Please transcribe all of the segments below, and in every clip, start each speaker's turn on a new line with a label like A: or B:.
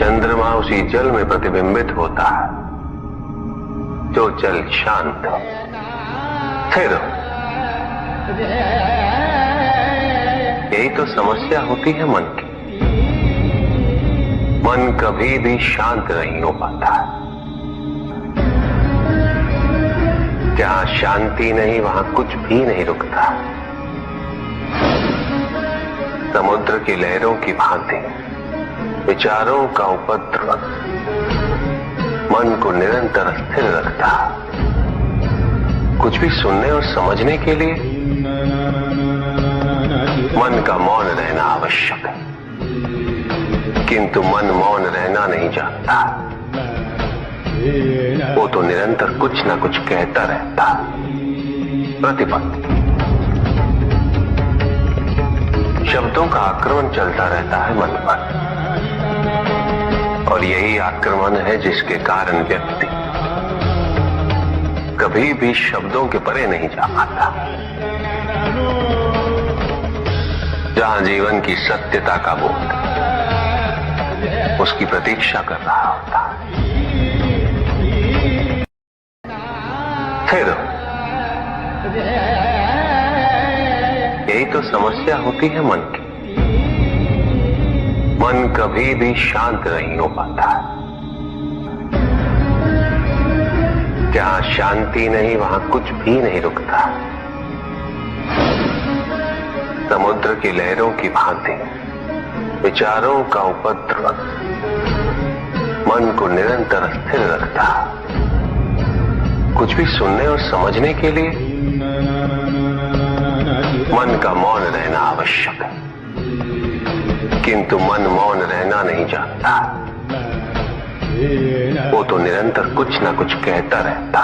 A: चंद्रमा उसी जल में प्रतिबिंबित होता है जो जल शांत स्थिर। यही तो समस्या होती है मन की। मन कभी भी शांत नहीं हो पाता है। जहां शांति नहीं वहां कुछ भी नहीं रुकता। समुद्र की लहरों की भांति विचारों का उपद्रव मन को निरंतर स्थिर रखता। कुछ भी सुनने और समझने के लिए मन का मौन रहना आवश्यक है, किंतु मन मौन रहना नहीं जानता। वो तो निरंतर कुछ ना कुछ कहता रहता। प्रतिपद शब्दों का आक्रमण चलता रहता है मन पर, और यही आक्रमण है जिसके कारण व्यक्ति कभी भी शब्दों के परे नहीं जा पाता। जहां जीवन की सत्यता का बोध उसकी प्रतीक्षा कर रहा होता। फिर यही तो समस्या होती है मन की। मन कभी भी शांत नहीं हो पाता। जहां शांति नहीं वहां कुछ भी नहीं रुकता। समुद्र की लहरों की भांति विचारों का उपद्रव मन को निरंतर स्थिर रखता। कुछ भी सुनने और समझने के लिए मन का मौन रहना आवश्यक है, किंतु मन मौन रहना नहीं जानता। वो तो निरंतर कुछ ना कुछ कहता रहता।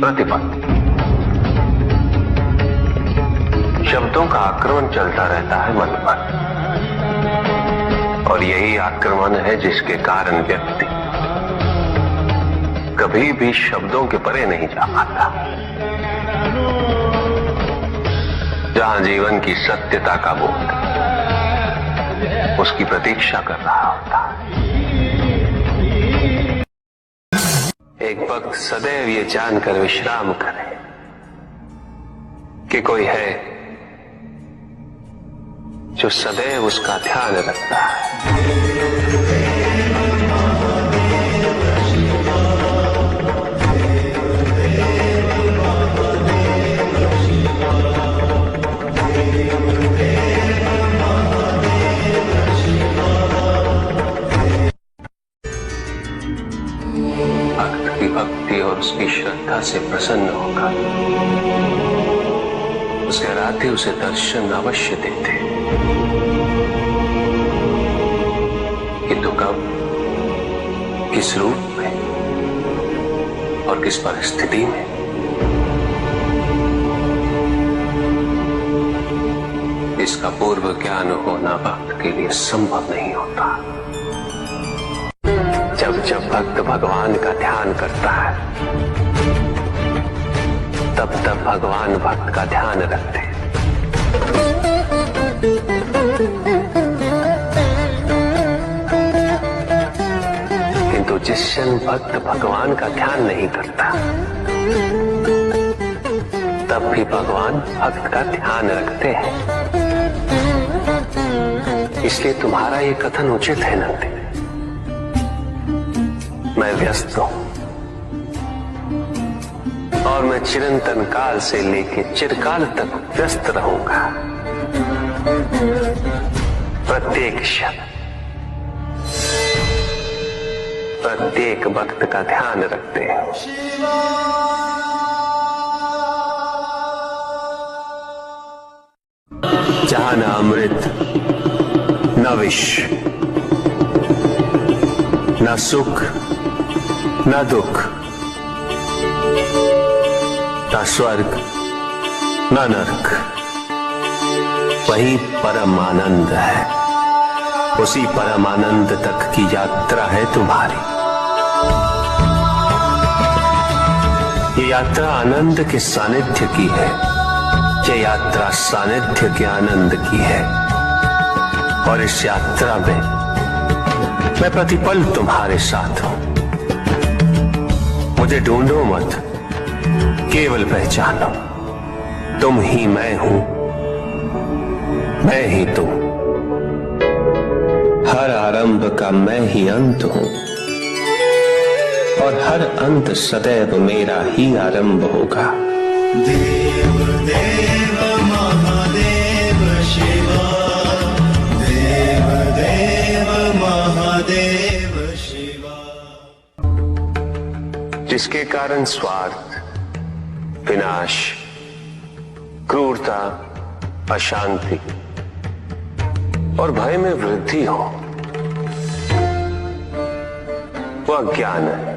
A: प्रतिपद शब्दों का आक्रमण चलता रहता है मन पर, और यही आक्रमण है जिसके कारण व्यक्ति कभी भी शब्दों के परे नहीं जा पाता। जहां जीवन की सत्यता का बोध उसकी प्रतीक्षा कर रहा होता। एक भक्त सदैव ये जानकर विश्राम करे कि कोई है जो सदैव उसका ध्यान रखता है। भक्त की भक्ति और उसकी श्रद्धा से प्रसन्न होगा। उसके आराध्य उसे दर्शन अवश्य देते, किंतु कब, किस रूप में और किस परिस्थिति में, इसका पूर्व ज्ञान होना भक्त के लिए संभव नहीं होता। जब जब भक्त भगवान का ध्यान करता है तब तब भगवान भक्त का ध्यान रखते हैं। किंतु जिस क्षण भक्त भगवान का ध्यान नहीं करता तब भी भगवान भक्त का ध्यान रखते हैं। इसलिए तुम्हारा ये कथन उचित है नंदी। मैं व्यस्त हूं और मैं चिरंतन काल से लेके चिरकाल तक व्यस्त रहूंगा। प्रत्येक क्षण प्रत्येक भक्त का ध्यान रखते हैं। जहां न अमृत न विष, न सुख न दुख, न स्वर्ग न नरक, वही परम आनंद है। उसी परम आनंद तक की यात्रा है तुम्हारी। ये यात्रा आनंद के सानिध्य की है। ये यात्रा सानिध्य के आनंद की है। और इस यात्रा में मैं प्रतिपल तुम्हारे साथ हूं। मुझे ढूंढो मत, केवल पहचानो, तुम ही मैं हूं, मैं ही तुम। हर आरंभ का मैं ही अंत हूं और हर अंत सदैव मेरा ही आरंभ होगा।
B: देव देव महादेव शिवा, देव देव महादेव शिवा।
A: जिसके कारण स्वार्थ, विनाश, क्रूरता, अशांति और भय में वृद्धि हो, वह ज्ञान है।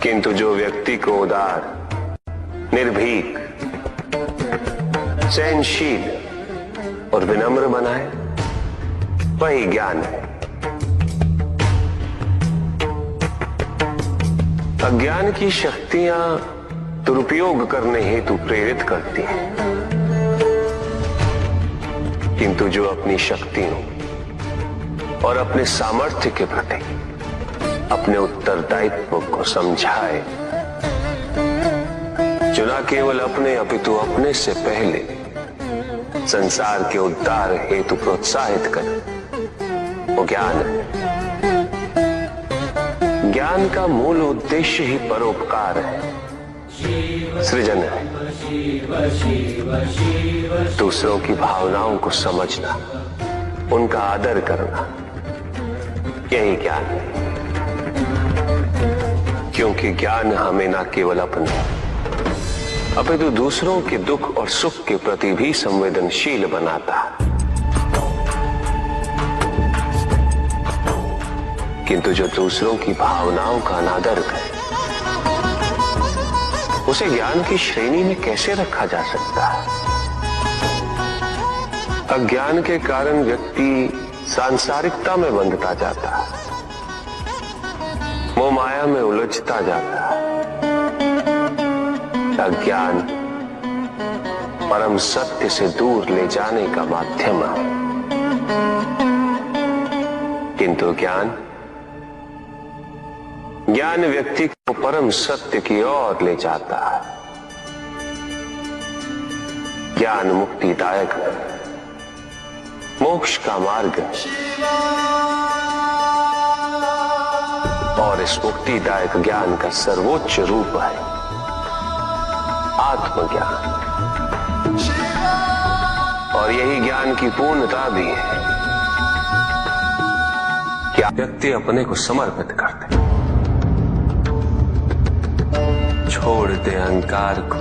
A: किंतु जो व्यक्ति को उदार, निर्भीक, सहनशील और विनम्र बनाए, वही ज्ञान है। अज्ञान की शक्तियां दुरुपयोग करने हेतु प्रेरित करती हैं, किंतु जो अपनी शक्तियों और अपने सामर्थ्य के प्रति अपने उत्तरदायित्व को समझाए, जो न केवल अपने अपितु अपने से पहले संसार के उद्धार हेतु प्रोत्साहित करे, वो ज्ञान है। ज्ञान का मूल उद्देश्य ही परोपकार है, सृजन है। दूसरों की भावनाओं को समझना, उनका आदर करना, यही ज्ञान है। क्योंकि ज्ञान हमें न केवल अपने अपितु दूसरों के दुख और सुख के प्रति भी संवेदनशील बनाता है। किंतु जो दूसरों की भावनाओं का अनादर करे, उसे ज्ञान की श्रेणी में कैसे रखा जा सकता है? अज्ञान के कारण व्यक्ति सांसारिकता में बंधता जाता है, मोह माया में उलझता जाता है। अज्ञान परम सत्य से दूर ले जाने का माध्यम है, किंतु ज्ञान व्यक्ति को परम सत्य की ओर ले जाता है। ज्ञान मुक्तिदायक है, मोक्ष का मार्ग है। और इस मुक्तिदायक ज्ञान का सर्वोच्च रूप है आत्मज्ञान, और यही ज्ञान की पूर्णता भी है कि व्यक्ति अपने को समर्पित कर दे, छोड़ दे अहंकार को,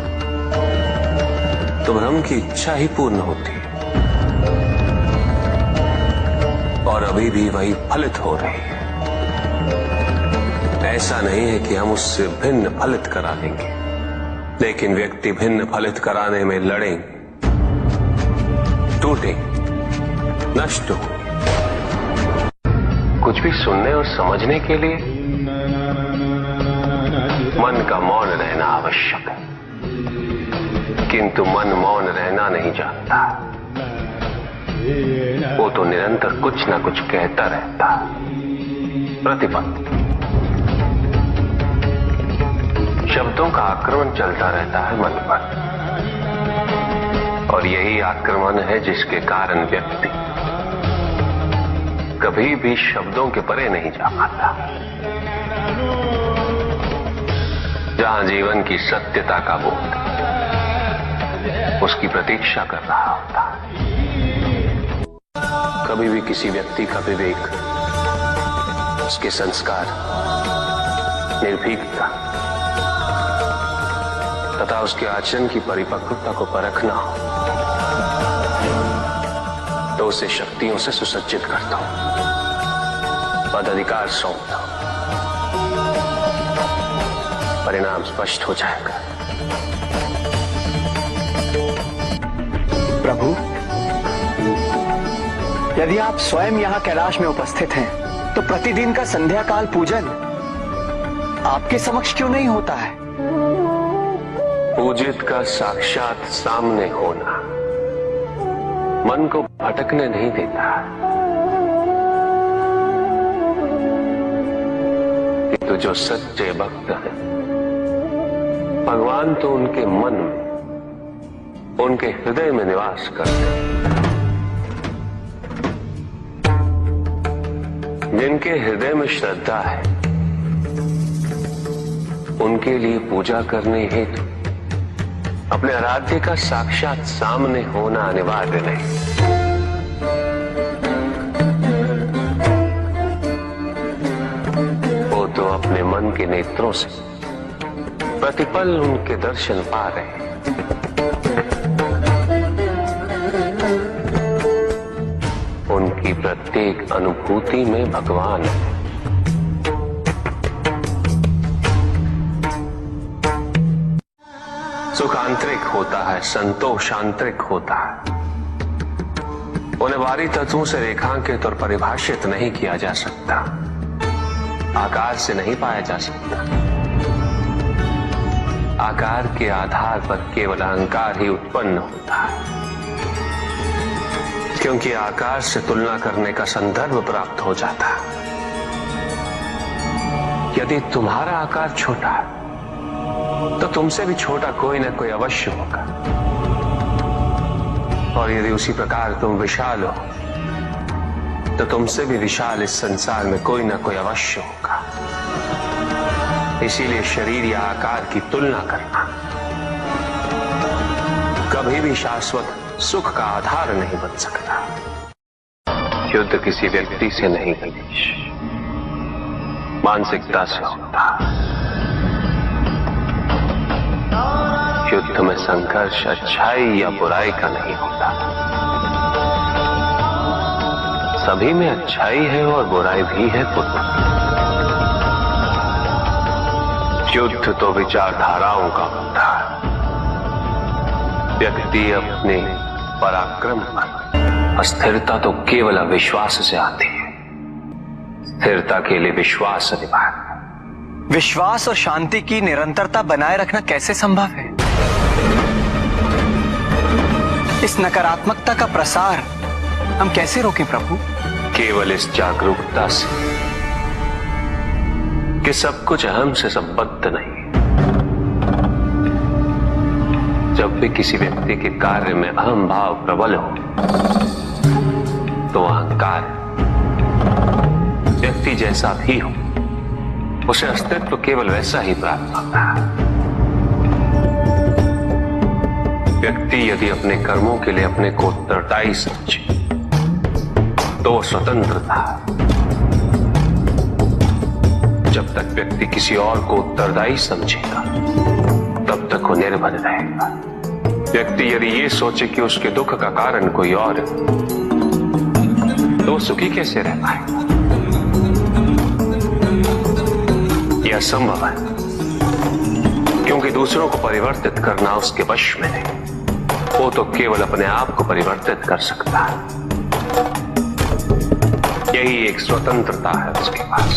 A: तो ब्रह्म की इच्छा ही पूर्ण होती है और अभी भी वही फलित हो रही है। ऐसा नहीं है कि हम उससे भिन्न फलित करा लेंगे, लेकिन व्यक्ति भिन्न फलित कराने में लड़ेंगे, टूटेंगे, नष्ट हो। कुछ भी सुनने और समझने के लिए मन का मौन रहना आवश्यक है, किंतु मन मौन रहना नहीं जानता। वो तो निरंतर कुछ ना कुछ कहता रहता है। प्रतिपल शब्दों का आक्रमण चलता रहता है मन पर, और यही आक्रमण है जिसके कारण व्यक्ति कभी भी शब्दों के परे नहीं जा पाता। जहां जीवन की सत्यता का बोध उसकी प्रतीक्षा कर रहा होता है। कभी भी किसी व्यक्ति का विवेक, उसके संस्कार, निर्भीकता तथा उसके आचरण की परिपक्वता को परखना हो, तो उसे शक्तियों से सुसज्जित करता हूं, पदाधिकार सौंपता हूं, परिणाम स्पष्ट हो जाएगा।
C: प्रभु, यदि आप स्वयं यहाँ कैलाश में उपस्थित हैं, तो प्रतिदिन का संध्या काल पूजन आपके समक्ष क्यों नहीं होता है?
A: पूजित का साक्षात सामने होना मन को भटकने नहीं देता, तो जो सच्चे भक्त हैं भगवान तो उनके मन में, उनके हृदय में निवास करते हैं। जिनके हृदय में श्रद्धा है उनके लिए पूजा करने हेतु अपने आराध्य का साक्षात सामने होना अनिवार्य नहीं। वो तो अपने मन के नेत्रों से प्रतिपल उनके दर्शन पा रहे हैं। उनकी प्रत्येक अनुभूति में भगवान है। सुख आंतरिक होता है, संतोष आंतरिक होता है। उन्हें बाहरी तत्वों से रेखांकित और परिभाषित नहीं किया जा सकता, आकार से नहीं पाया जा सकता। आकार के आधार पर केवल अहंकार ही उत्पन्न होता है, क्योंकि आकार से तुलना करने का संदर्भ प्राप्त हो जाता है। यदि तुम्हारा आकार छोटा है तो तुमसे भी छोटा कोई ना कोई अवश्य होगा, और यदि उसी प्रकार तुम विशाल हो तो तुमसे भी विशाल इस संसार में कोई ना कोई अवश्य होगा। इसीलिए शरीर या आकार की तुलना करना कभी भी शाश्वत सुख का आधार नहीं बन सकता। युद्ध किसी व्यक्ति से नहीं गणेश, मानसिकता से होता। युद्ध में संघर्ष अच्छाई या बुराई का नहीं होता, सभी में अच्छाई है और बुराई भी है पुत्र। युद्ध तो विचारधाराओं का होता है। व्यक्ति अपने पराक्रम पर, अस्थिरता तो केवल अविश्वास से आती है। स्थिरता के लिए विश्वास अनिवार्य।
C: विश्वास और शांति की निरंतरता बनाए रखना कैसे संभव है? इस नकारात्मकता का प्रसार हम कैसे रोकें प्रभु?
A: केवल इस जागरूकता से कि सब कुछ अहम से संबद्ध नहीं। जब भी किसी व्यक्ति के कार्य में अहम भाव प्रबल हो तो अहंकार व्यक्ति जैसा भी हो उसे अस्तित्व केवल वैसा ही प्राप्त होता है। व्यक्ति यदि अपने कर्मों के लिए अपने को उत्तरदायी समझे तो वो स्वतंत्र था। जब तक व्यक्ति किसी और को उत्तरदायी समझेगा तब तक वो निर्भर रहेगा। व्यक्ति यदि ये सोचे कि उसके दुख का कारण कोई और है तो सुखी कैसे रह पाएगा? यह असंभव है, क्योंकि दूसरों को परिवर्तित करना उसके वश में नहीं। वो तो केवल अपने आप को परिवर्तित कर सकता है। यही एक स्वतंत्रता है उसके पास।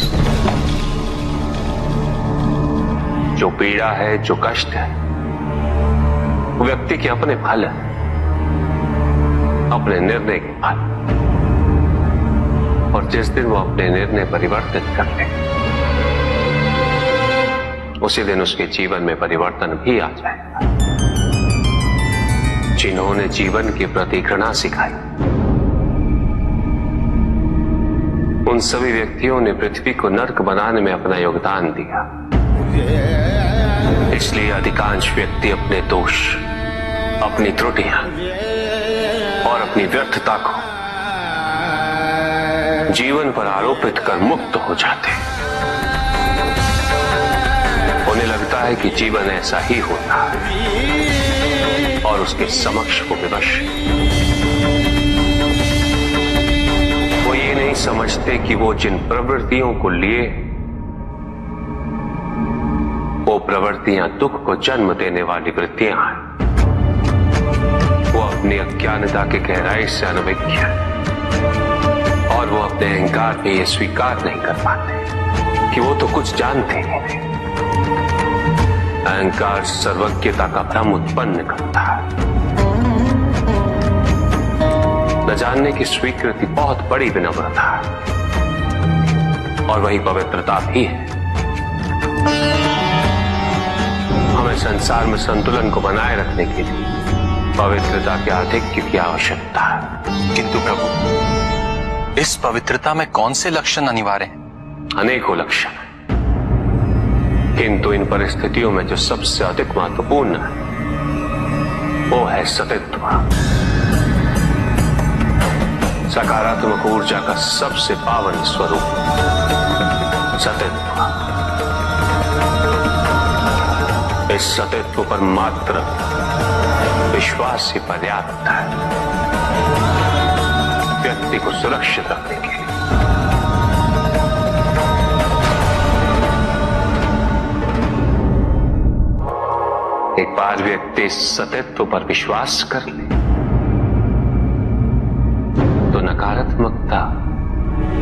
A: जो पीड़ा है, जो कष्ट है, वो व्यक्ति के अपने फल है, अपने निर्णय के फल। और जिस दिन वो अपने निर्णय परिवर्तित कर ले उसी दिन उसके जीवन में परिवर्तन भी आ जाएगा। जिन्होंने जीवन के प्रति घृणा सिखाई उन सभी व्यक्तियों ने पृथ्वी को नर्क बनाने में अपना योगदान दिया। इसलिए अधिकांश व्यक्ति अपने दोष, अपनी त्रुटियां और अपनी व्यर्थता को जीवन पर आरोपित कर मुक्त हो जाते हैं। उन्हें लगता है कि जीवन ऐसा ही होता है और उसके समक्ष वो विवश। वो ये नहीं समझते कि वो जिन प्रवृत्तियों को लिए वो प्रवृत्तियां दुख को जन्म देने वाली वृत्तियां हैं। वो अपनी अज्ञानता के गहराई से अनभिज्ञ है और वो अपने अहंकार में ये स्वीकार नहीं कर पाते कि वो तो कुछ जानते ही नहीं। अहंकार सर्वज्ञता का भ्रम उत्पन्न करता है। न जानने की स्वीकृति बहुत बड़ी विनम्रता है, और वही पवित्रता भी है। हमें संसार में संतुलन को बनाए रखने के लिए पवित्रता के आधिक्य की आवश्यकता है।
D: किंतु प्रभु, इस पवित्रता में कौन से लक्षण अनिवार्य हैं?
A: अनेकों लक्षण, किंतु इन परिस्थितियों में जो सबसे अधिक महत्वपूर्ण है वो है सतित्व। सकारात्मक ऊर्जा का सबसे पावन स्वरूप सतित्व। इस सतित्व पर मात्र विश्वास ही पर्याप्त है व्यक्ति को सुरक्षित रखने के लिए। एक बार व्यक्ति सतित्व पर विश्वास कर ले तो नकारात्मकता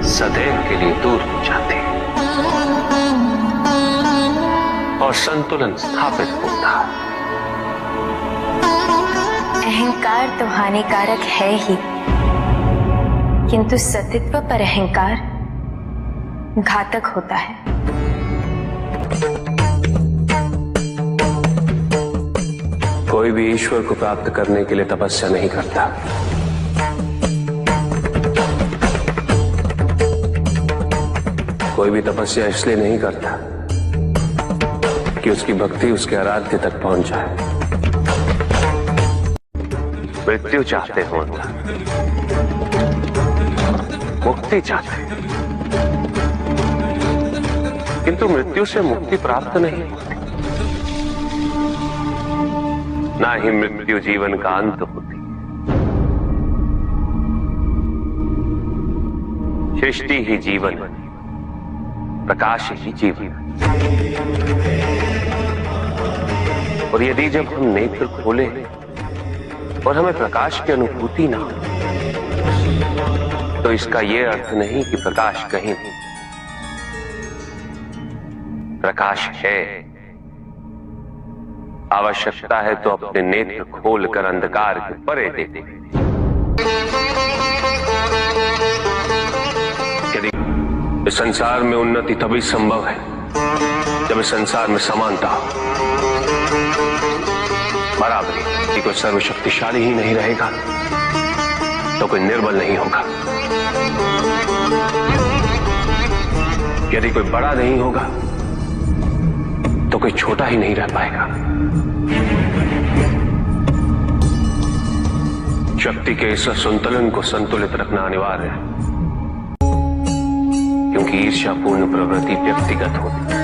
A: सदैव के लिए दूर हो जाती है और संतुलन स्थापित होता है।
E: अहंकार तो हानिकारक है ही, किंतु सतित्व पर अहंकार घातक होता है।
A: कोई भी ईश्वर को प्राप्त करने के लिए तपस्या नहीं करता। कोई भी तपस्या इसलिए नहीं करता कि उसकी भक्ति उसके आराध्य तक पहुंच जाए। मृत्यु चाहते हो, मुक्ति चाहते, किंतु मृत्यु से मुक्ति प्राप्त नहीं होती। ना ही मृत्यु जीवन का अंत होती। सृष्टि ही जीवन, प्रकाश ही जीवन। और यदि जब हम नेत्र खोले और हमें प्रकाश की अनुभूति ना हो, तो इसका यह अर्थ नहीं कि प्रकाश कहीं नहीं। प्रकाश है। आवश्यकता है तो अपने नेत्र खोलकर अंधकार के परे देते। यदि इस संसार में उन्नति तभी संभव है जब इस संसार में समानता हो, बराबरी। यदि कोई सर्वशक्तिशाली ही नहीं रहेगा तो कोई निर्बल नहीं होगा। यदि कोई बड़ा नहीं होगा तो कोई छोटा ही नहीं रह पाएगा। शक्ति के इस असंतुलन को संतुलित रखना अनिवार्य है, क्योंकि ईर्ष्यापूर्ण प्रवृत्ति व्यक्तिगत होती है।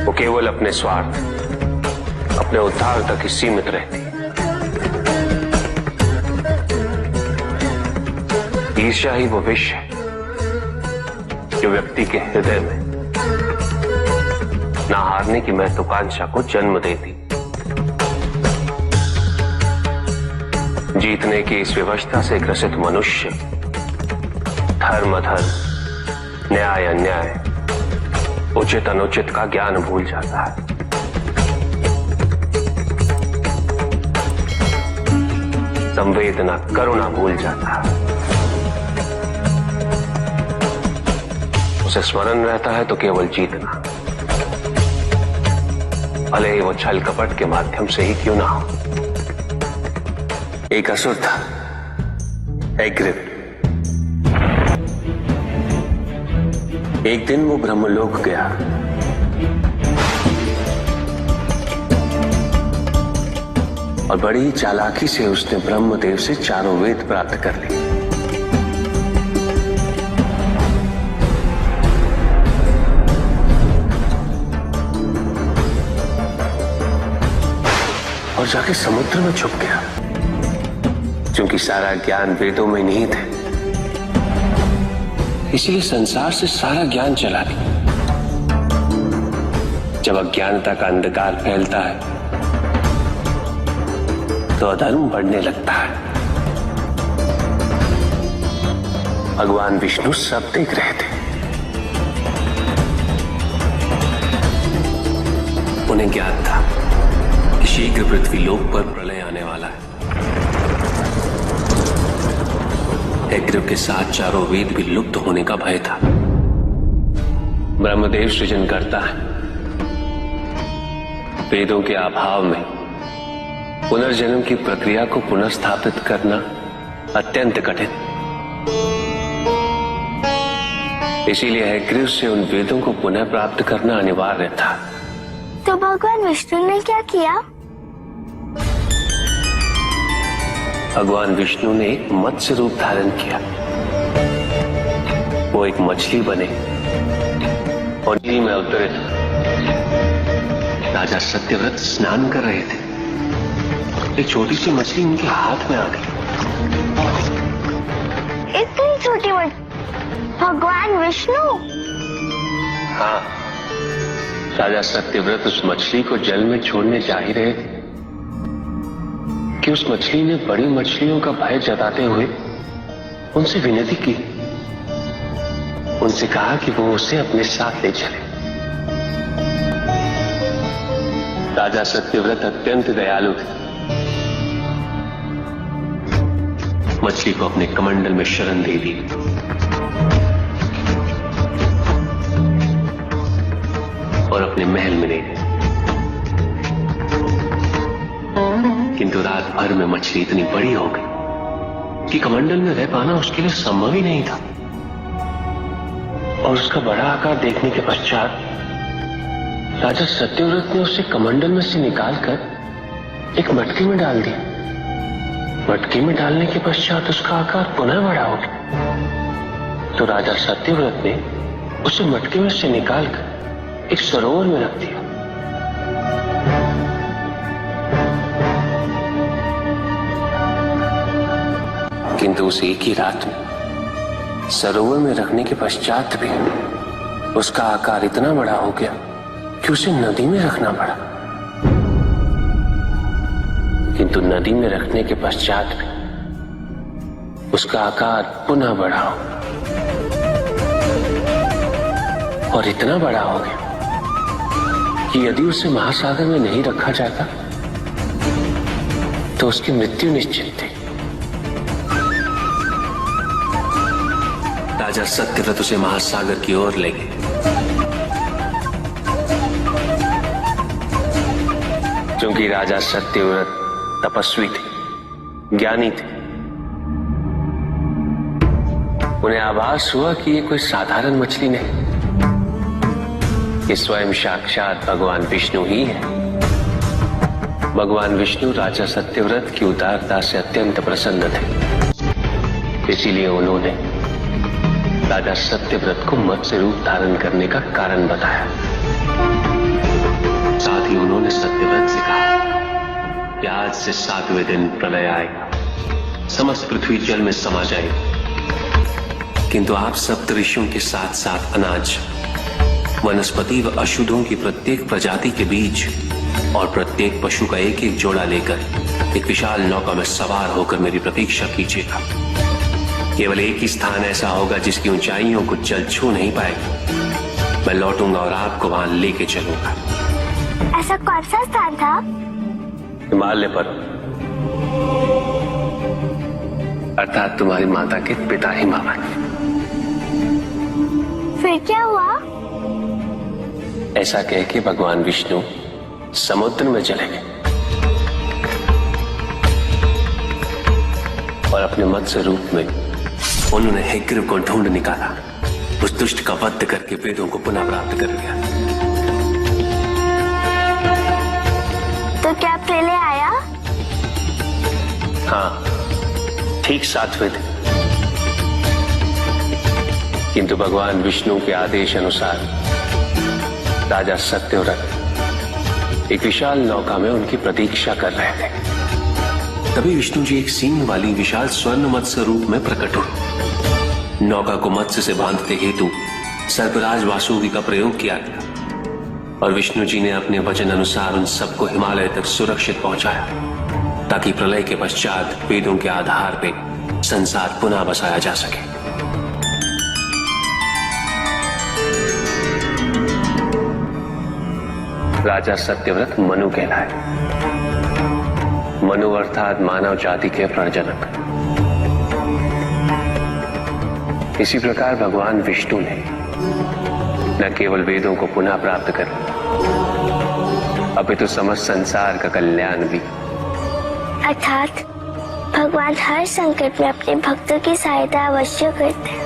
A: वो केवल अपने स्वार्थ, अपने उद्धार तक ही सीमित रहती। ईर्ष्या ही वो विष है जो व्यक्ति के हृदय में ना हारने की महत्वाकांक्षा को जन्म देती। जीतने की इस व्यवस्था से ग्रसित मनुष्य धर्म अधर्म, न्याय अन्याय, उचित अनुचित का ज्ञान भूल जाता है। संवेदना करुणा भूल जाता है। उसे स्मरण रहता है तो केवल जीतना, भले ही वो छल कपट के माध्यम से ही क्यों ना हो। एक असुर था, एग्रिप। एक दिन वो ब्रह्मलोक गया। और बड़ी चालाकी से उसने ब्रह्मदेव से चारों वेद प्राप्त कर लिए। और जाके समुद्र में छुप गया, क्योंकि सारा ज्ञान वेदों में निहित है। इसलिए संसार से सारा ज्ञान चला गया। जब अज्ञानता का अंधकार फैलता है तो अधर्म बढ़ने लगता है। भगवान विष्णु सब देख रहे थे। उन्हें ज्ञात था कि शीघ्र पृथ्वी लोक पर प्रलय आने वाला है। हैग्रीव के साथ चारों वेद भी लुप्त होने का भय था। ब्रह्मदेव सृजन करता है। वेदों के अभाव में पुनर्जन्म की प्रक्रिया को पुनर्स्थापित करना अत्यंत कठिन। इसीलिए हैग्रीव से उन वेदों को पुनः प्राप्त करना अनिवार्य था।
F: तो भगवान विष्णु ने क्या किया?
A: भगवान विष्णु ने एक मत्स्य रूप धारण किया। वो एक मछली बने और नदी में अवतरित। राजा सत्यव्रत स्नान कर रहे थे। एक छोटी सी मछली उनके हाथ में आ गई।
F: इतनी छोटी मछली? भगवान विष्णु?
A: हाँ, राजा सत्यव्रत उस मछली को जल में छोड़ने जा ही रहे थे कि उस मछली ने बड़ी मछलियों का भय जताते हुए उनसे विनती की। उनसे कहा कि वो उसे अपने साथ ले चले। राजा सत्यव्रत अत्यंत दयालु थे। मछली को अपने कमंडल में शरण दे दी और अपने महल में ले गए। किंतु रात भर में मछली इतनी बड़ी हो गई कि कमंडल में रह पाना उसके लिए संभव ही नहीं था। और उसका बड़ा आकार देखने के पश्चात राजा सत्यव्रत ने उसे कमंडल में से निकालकर एक मटकी में डाल दिया। मटकी में डालने के पश्चात उसका आकार पुनः बड़ा हो गया। तो राजा सत्यव्रत ने उसे मटकी में से निकालकर एक सरोवर में रख दिया। किंतु उस एक ही रात में सरोवर में रखने के पश्चात भी उसका आकार इतना बड़ा हो गया कि उसे नदी में रखना पड़ा। किंतु नदी में रखने के पश्चात भी उसका आकार पुनः बड़ा हो और इतना बड़ा हो गया कि यदि उसे महासागर में नहीं रखा जाता तो उसकी मृत्यु निश्चित थी। राजा सत्यव्रत उसे महासागर की ओर ले गए। क्योंकि राजा सत्यव्रत तपस्वी थे, ज्ञानी थे, उन्हें आभास हुआ कि ये कोई साधारण मछली नहीं, ये स्वयं साक्षात भगवान विष्णु ही है। भगवान विष्णु राजा सत्यव्रत की उदारता से अत्यंत प्रसन्न थे। इसीलिए उन्होंने राजा सत्यव्रत को मत्स्य रूप धारण करने का कारण बताया। साथ ही उन्होंने सत्यव्रत से कहा कि आज से 7वें दिन प्रलय आएगा, समस्त पृथ्वी जल में समा जाएगी। किंतु आप सप्त ऋषियों के साथ साथ अनाज, वनस्पति व अशुद्धों की प्रत्येक प्रजाति के बीज और प्रत्येक पशु का एक एक जोड़ा लेकर एक विशाल नौका में सवार होकर मेरी प्रतीक्षा कीजिएगा। केवल एक ही स्थान ऐसा होगा जिसकी ऊंचाइयों को जल छू नहीं पाएगा। मैं लौटूंगा और आपको वहां लेके चलूंगा।
F: ऐसा कौन सा स्थान था?
A: हिमालय पर्वत, अर्थात तुम्हारी माता के पिता हिमालय।
F: फिर क्या हुआ?
A: ऐसा कह के भगवान विष्णु समुद्र में चले गए और अपने मत्स्य रूप में उन्होंने हैग्रीव को ढूंढ निकाला। उस दुष्ट का वध करके वेदों को पुनः प्राप्त कर लिया।
F: तो क्या प्रलय आया?
A: हाँ, ठीक 7वें दिन। किंतु भगवान विष्णु के आदेश अनुसार राजा सत्यव्रत एक विशाल नौका में उनकी प्रतीक्षा कर रहे थे। तभी विष्णु जी एक सींग वाली विशाल स्वर्ण मत्स्य रूप में प्रकट हुए। नौका को मत्स्य से बांधते हेतु सर्पराज वासुकी का प्रयोग किया गया और विष्णु जी ने अपने वचन अनुसार उन सबको हिमालय तक सुरक्षित पहुंचाया, ताकि प्रलय के पश्चात वेदों के आधार पर संसार पुनः बसाया जा सके। राजा सत्यव्रत मनु कहलाए। मनु अर्थात मानव जाति के प्रजनक। इसी प्रकार भगवान विष्णु ने न केवल वेदों को पुनः प्राप्त कर अपितु समस्त संसार का कल्याण भी।
F: अर्थात भगवान हर संकट में अपने भक्तों की सहायता अवश्य करते हैं।